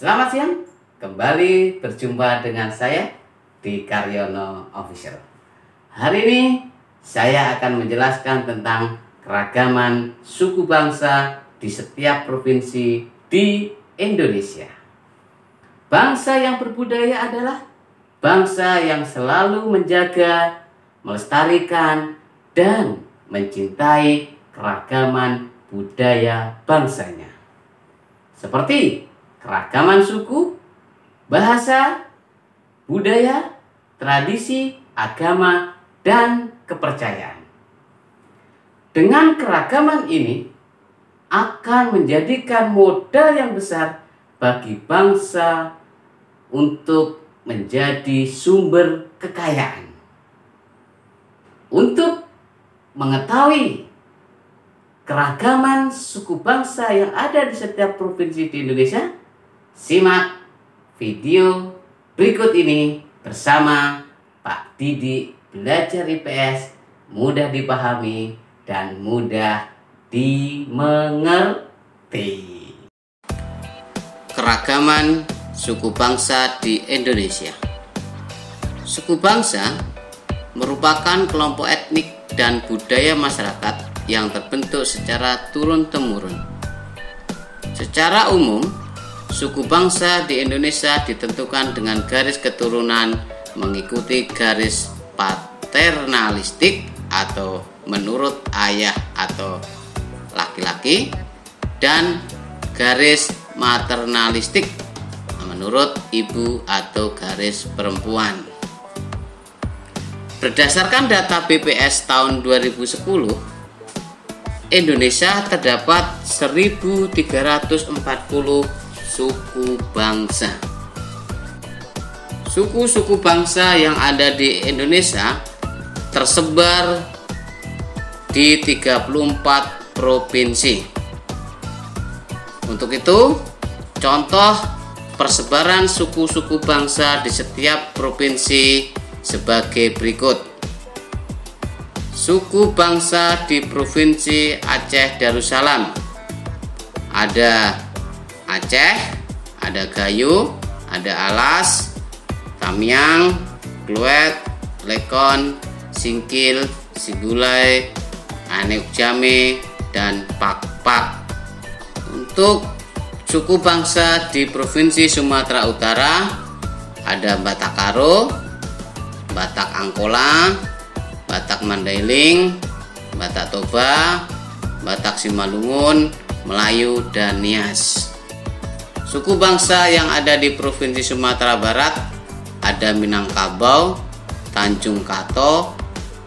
Selamat siang, kembali berjumpa dengan saya di Karyono Official. Hari ini saya akan menjelaskan tentang keragaman suku bangsa di setiap provinsi di Indonesia. Bangsa yang berbudaya adalah bangsa yang selalu menjaga, melestarikan, dan mencintai keragaman budaya bangsanya. Seperti keragaman suku, bahasa, budaya, tradisi, agama, dan kepercayaan. Dengan keragaman ini akan menjadikan modal yang besar bagi bangsa untuk menjadi sumber kekayaan. Untuk mengetahui keragaman suku bangsa yang ada di setiap provinsi di Indonesia, simak video berikut ini bersama Pak Didi, belajar IPS, mudah dipahami dan mudah dimengerti. Keragaman suku bangsa di Indonesia. Suku bangsa merupakan kelompok etnik dan budaya masyarakat yang terbentuk secara turun-temurun. Secara umum, suku bangsa di Indonesia ditentukan dengan garis keturunan mengikuti garis paternalistik atau menurut ayah atau laki-laki dan garis maternalistik menurut ibu atau garis perempuan. Berdasarkan data BPS tahun 2010, Indonesia terdapat 1.340 suku bangsa. Suku-suku bangsa yang ada di Indonesia tersebar di 34 provinsi. Untuk itu, contoh persebaran suku-suku bangsa di setiap provinsi sebagai berikut. Suku bangsa di Provinsi Aceh Darussalam. Ada Aceh, ada Gayo, ada Alas, Tamiang, Kluet, Lekon, Singkil, Sigulai, Anek Jame, dan Pakpak. Untuk suku bangsa di Provinsi Sumatera Utara ada Batak Karo, Batak Angkola, Batak Mandailing, Batak Toba, Batak Simalungun, Melayu, dan Nias. Suku bangsa yang ada di Provinsi Sumatera Barat ada Minangkabau, Tanjung Kato,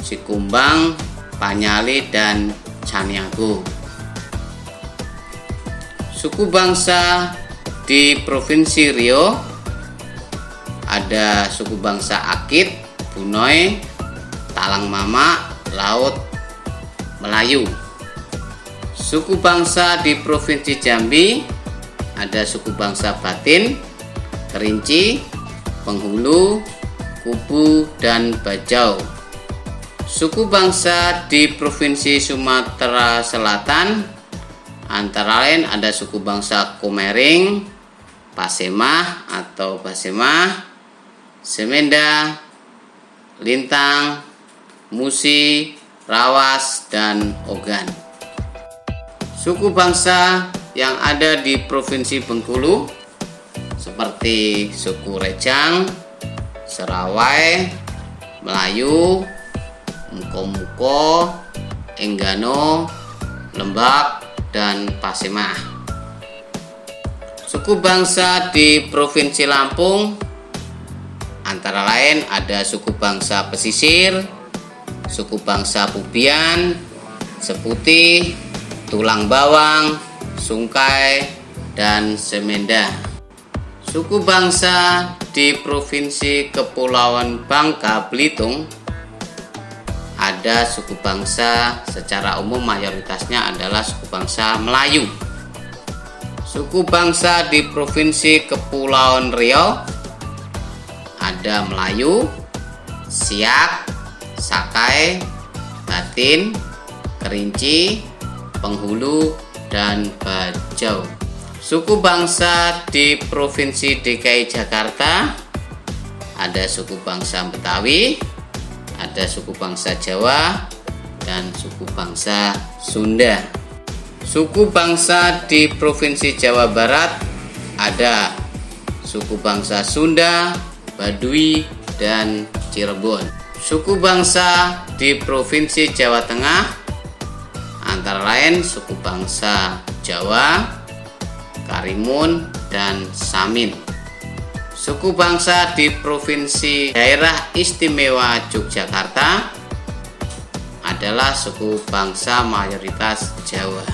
Sikumbang, Panyali, dan Caniago. Suku bangsa di Provinsi Riau ada suku bangsa Akit, Bunoy, Talang Mama, Laut, Melayu. Suku bangsa di Provinsi Jambi ada suku bangsa Batin, Kerinci, Penghulu, Kubu, dan Bajau. Suku bangsa di Provinsi Sumatera Selatan antara lain ada suku bangsa Komering, Pasemah atau Pasemah, Semenda, Lintang, Musi, Rawas, dan Ogan. Suku bangsa yang ada di Provinsi Bengkulu seperti suku Rejang, Serawai, Melayu, Muko-Muko, Enggano, Lembak, dan Pasemah. Suku bangsa di Provinsi Lampung antara lain ada suku bangsa Pesisir, suku bangsa Pubian, Seputih, Tulang Bawang, Sungkai, dan Semenda. Suku bangsa di Provinsi Kepulauan Bangka Belitung ada suku bangsa secara umum mayoritasnya adalah suku bangsa Melayu. Suku bangsa di Provinsi Kepulauan Riau ada Melayu, Siak, Sakai, Batin, Kerinci, Penghulu, dan Bajau. Suku bangsa di Provinsi DKI Jakarta ada suku bangsa Betawi, ada suku bangsa Jawa, dan suku bangsa Sunda. Suku bangsa di Provinsi Jawa Barat ada suku bangsa Sunda, Baduy, dan Cirebon. Suku bangsa di Provinsi Jawa Tengah antara lain suku bangsa Jawa, Karimun, dan Samin. Suku bangsa di Provinsi Daerah Istimewa Yogyakarta adalah suku bangsa mayoritas Jawa.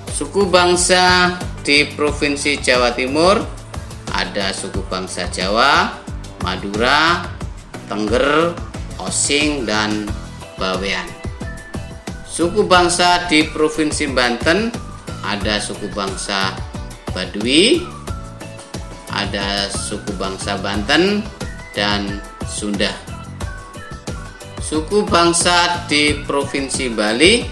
Suku bangsa di Provinsi Jawa Timur ada suku bangsa Jawa, Madura, Tengger, Osing, dan Bawean. Suku bangsa di Provinsi Banten ada suku bangsa Baduy, ada suku bangsa Banten, dan Sunda. Suku bangsa di Provinsi Bali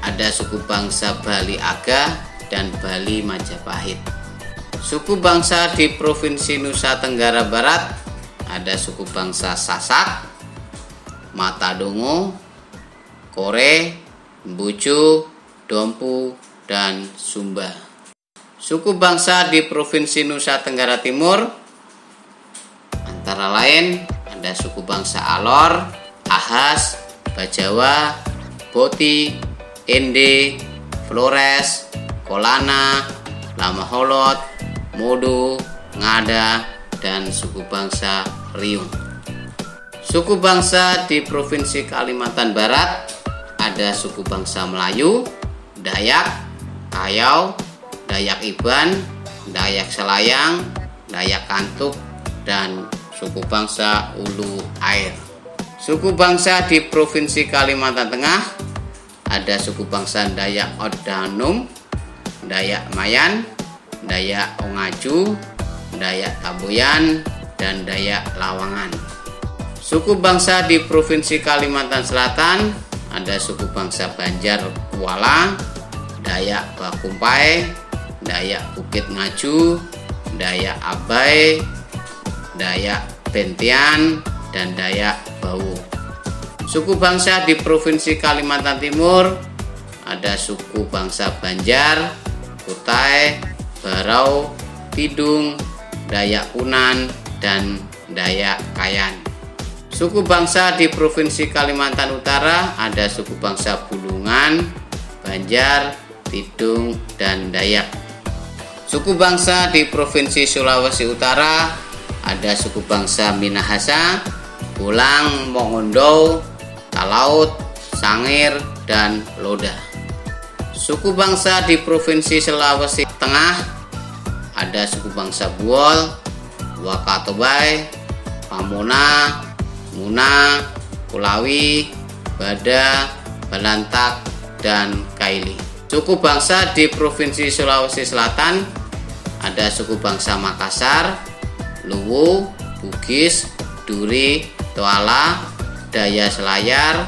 ada suku bangsa Bali Aga dan Bali Majapahit. Suku bangsa di Provinsi Nusa Tenggara Barat ada suku bangsa Sasak, Matadongo, Kore, Mbucu, Dompu, dan Sumba. Suku bangsa di Provinsi Nusa Tenggara Timur antara lain ada suku bangsa Alor, Ahas, Bajawa, Boti, Ende, Flores, Kolana, Lamaholot, Modo, Ngada, dan suku bangsa Riung. Suku bangsa di Provinsi Kalimantan Barat ada suku bangsa Melayu, Dayak, Kayau, Dayak Iban, Dayak Selayang, Dayak Kantuk, dan suku bangsa Ulu Air. Suku bangsa di Provinsi Kalimantan Tengah ada suku bangsa Dayak Odanum, Dayak Mayan, Dayak Ongaju, Dayak Taboyan, dan Dayak Lawangan. Suku bangsa di Provinsi Kalimantan Selatan ada suku bangsa Banjar Kuala, Dayak Bakumpai, Dayak Bukit Ngaju, Dayak Abai, Dayak Bentian, dan Dayak Bawu. Suku bangsa di Provinsi Kalimantan Timur ada suku bangsa Banjar, Kutai, Barau, Tidung, Dayak Kunan, dan Dayak Kayan. Suku bangsa di Provinsi Kalimantan Utara ada suku bangsa Bulungan, Banjar, Tidung, dan Dayak. Suku bangsa di Provinsi Sulawesi Utara ada suku bangsa Minahasa, Bulang, Mongondo, Talaut, Sangir, dan Loda. Suku bangsa di Provinsi Sulawesi Tengah ada suku bangsa Buol, Wakatobai, Pamona, Muna, Kulawi, Bada, Balantak, dan Kaili. Suku bangsa di Provinsi Sulawesi Selatan ada suku bangsa Makassar, Luwu, Bugis, Duri, Toala, Daya Selayar,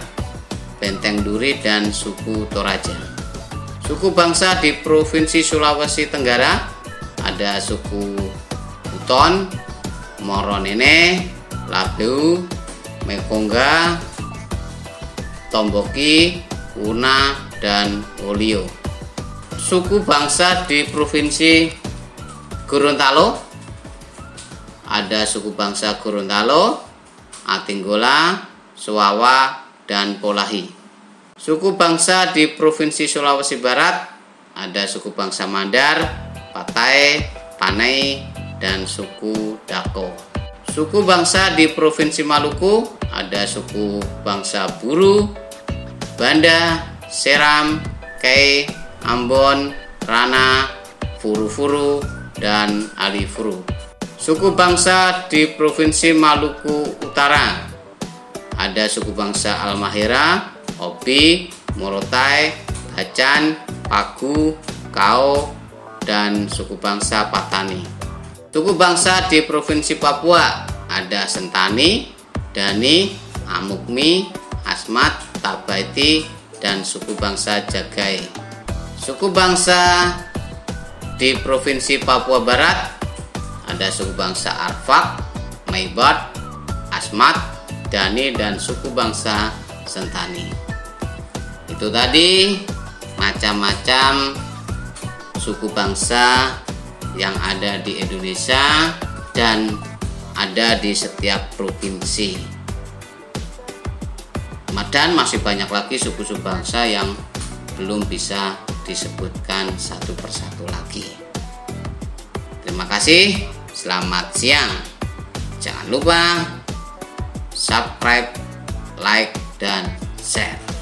Benteng Duri, dan suku Toraja. Suku bangsa di Provinsi Sulawesi Tenggara ada suku Buton, Moronene, Labeu, Mekongga, Tomboki, Una, dan Olio. Suku bangsa di Provinsi Gorontalo ada suku bangsa Gorontalo, Atinggola, Suwawa, dan Polahi. Suku bangsa di Provinsi Sulawesi Barat ada suku bangsa Mandar, Patai, Panai, dan suku Dako. Suku bangsa di Provinsi Maluku ada suku bangsa Buru, Banda, Seram, Kei, Ambon, Rana, Furu-Furu, dan Alifuru. Suku bangsa di Provinsi Maluku Utara ada suku bangsa Almahera, Obi, Morotai, Bacan, Pagu, Kao, dan suku bangsa Patani. Suku bangsa di Provinsi Papua ada Sentani, Dani, Amukmi, Asmat, Tabaiti, dan suku bangsa Jagai. Suku bangsa di Provinsi Papua Barat ada suku bangsa Arfak, Maibat, Asmat, Dani, dan suku bangsa Sentani. Itu tadi macam-macam suku bangsa yang ada di Indonesia dan ada di setiap provinsi. Dan masih banyak lagi suku-suku bangsa yang belum bisa disebutkan satu persatu lagi. Terima kasih, selamat siang. Jangan lupa subscribe, like, dan share.